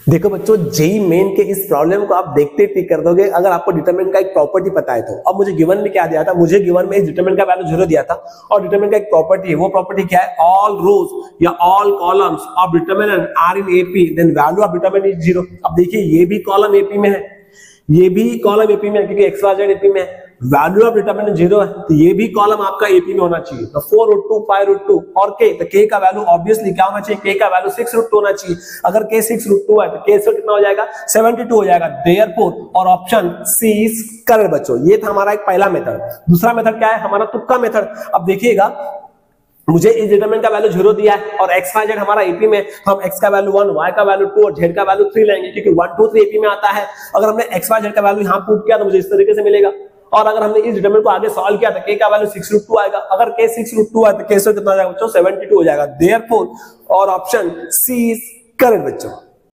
देखो बच्चों, JEE main के इस प्रॉब्लम को आप देखते टिक कर दोगे अगर आपको डिटरमिनेंट का एक प्रॉपर्टी पता है तो। अब मुझे गिवन में क्या दिया था, मुझे गिवन में इस डिटरमिनेंट का वैल्यू 0 दिया था और डिटरमिनेंट का एक प्रॉपर्टी है, वो प्रॉपर्टी क्या है, ऑल रोज या all columns of determinant are in AP then value of determinant is 0। अब देखिए ये भी कॉलम एपी में है, ये भी कॉलम एपी में है क्योंकि एक्स वाई जेड एपी में है, वैल्यू ऑफ डिटरमिनेंट 0 है तो ये भी कॉलम आपका एपी में होना चाहिए। तो 4√2 5√2 और k, तो k का वैल्यू ऑब्वियसली क्या होना चाहिए, k का वैल्यू 6√2 होना चाहिए। अगर k 6√2 है तो k से कितना हो जाएगा, 72 हो जाएगा। देयरफॉर और ऑप्शन सी इज करेक्ट बच्चों। ये था हमारा एक पहला मेथड। दूसरा मेथड क्या है, हमारा तुक्का मेथड। अब देखिएगा, मुझे इस डिटरमिनेंट का वैल्यू 0 दिया है और x y z हमारा एपी में, तो हम x का वैल्यू 1, y का वैल्यू 2 और z का वैल्यू 3 लेंगे क्योंकि 1 2 3 एपी में आता है। अगर हमने x y z का वैल्यू यहां पुट किया तो मुझे इस तरीके से मिलेगा। और अगर हमने इस डिटरमिनेंट को आगे सॉल्व किया तो k का वैल्यू 6√2 आएगा। अगर k 6√2 है तो k से कितना हो जाएगा बच्चों, 72 हो जाएगा। देयरफॉर और ऑप्शन सी इज करेक्ट बच्चों।